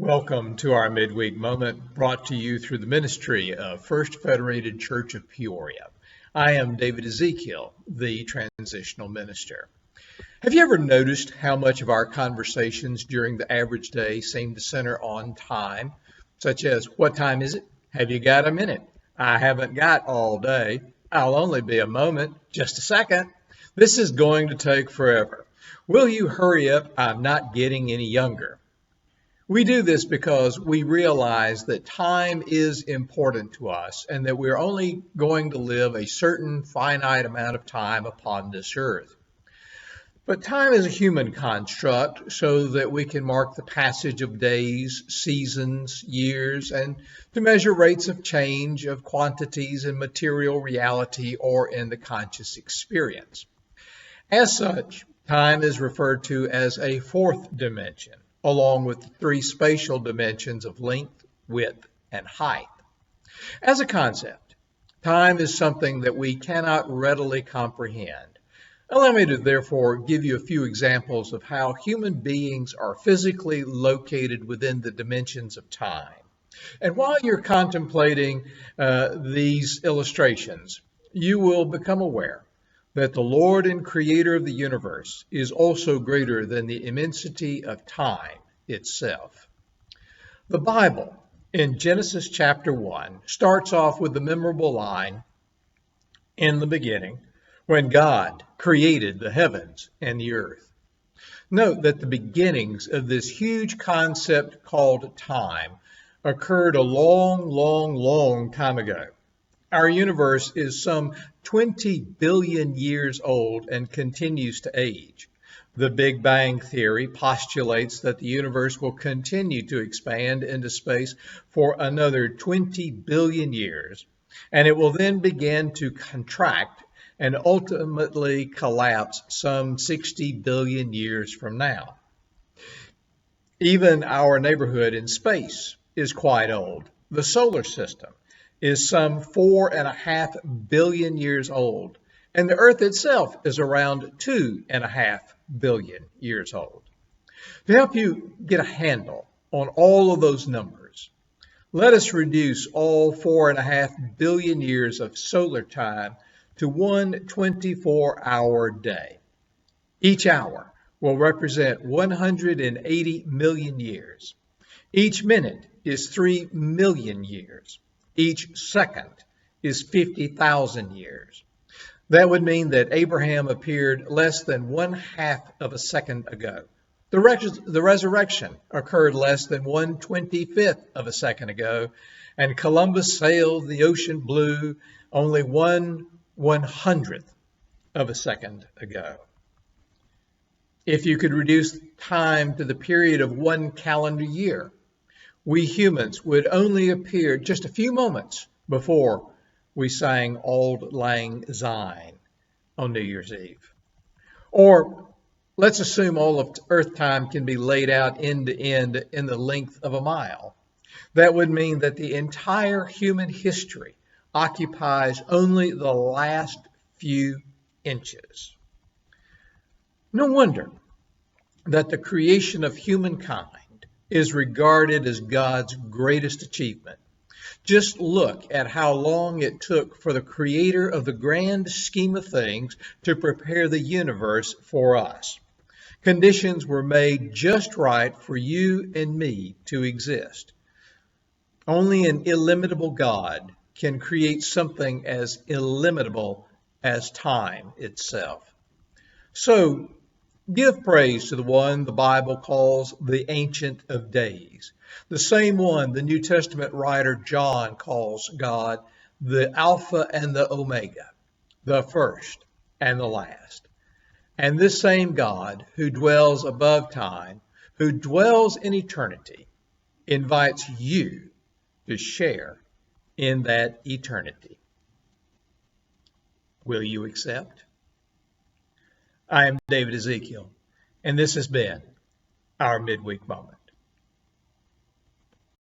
Welcome to our midweek moment brought to you through the ministry of First Federated Church of Peoria. I am David Ezekiel, the transitional minister. Have you ever noticed how much of our conversations during the average day seem to center on time, such as, what time is it? Have you got a minute? I haven't got all day. I'll only be a moment. Just a second. This is going to take forever. Will you hurry up? I'm not getting any younger. We do this because we realize that time is important to us and that we're only going to live a certain finite amount of time upon this earth. But time is a human construct so that we can mark the passage of days, seasons, years, and to measure rates of change of quantities in material reality or in the conscious experience. As such, time is referred to as a fourth dimension, along with the three spatial dimensions of length, width, and height. As a concept, time is something that we cannot readily comprehend. Allow me to therefore give you a few examples of how human beings are physically located within the dimensions of time. And while you're contemplating these illustrations, you will become aware that the Lord and Creator of the universe is also greater than the immensity of time itself. The Bible, in Genesis chapter 1, starts off with the memorable line, "In the beginning, when God created the heavens and the earth." Note that the beginnings of this huge concept called time occurred a long time ago. Our universe is some 20 billion years old and continues to age. The Big Bang Theory postulates that the universe will continue to expand into space for another 20 billion years, and it will then begin to contract and ultimately collapse some 60 billion years from now. Even our neighborhood in space is quite old. The solar system is some 4.5 billion years old, and the Earth itself is around 2.5 billion years old. To help you get a handle on all of those numbers, let us reduce all 4.5 billion years of solar time to one 24-hour day. Each hour will represent 180 million years. Each minute is 3 million years. Each second is 50,000 years. That would mean that Abraham appeared less than 1/2 of a second ago. The resurrection occurred less than 1/25 of a second ago, and Columbus sailed the ocean blue only 1/100th of a second ago. If you could reduce time to the period of one calendar year, we humans would only appear just a few moments before we sang Auld Lang Syne on New Year's Eve. Or let's assume all of Earth time can be laid out end to end in the length of a mile. That would mean that the entire human history occupies only the last few inches. No wonder that the creation of humankind is regarded as God's greatest achievement. Just look at how long it took for the creator of the grand scheme of things to prepare the universe for us. Conditions were made just right for you and me to exist. Only an illimitable God can create something as illimitable as time itself. So, give praise to the one the Bible calls the Ancient of Days, the same one the New Testament writer John calls God the Alpha and the Omega, the first and the last. And this same God who dwells above time, who dwells in eternity, invites you to share in that eternity. Will you accept? I am David Ezekiel, and this has been our midweek moment.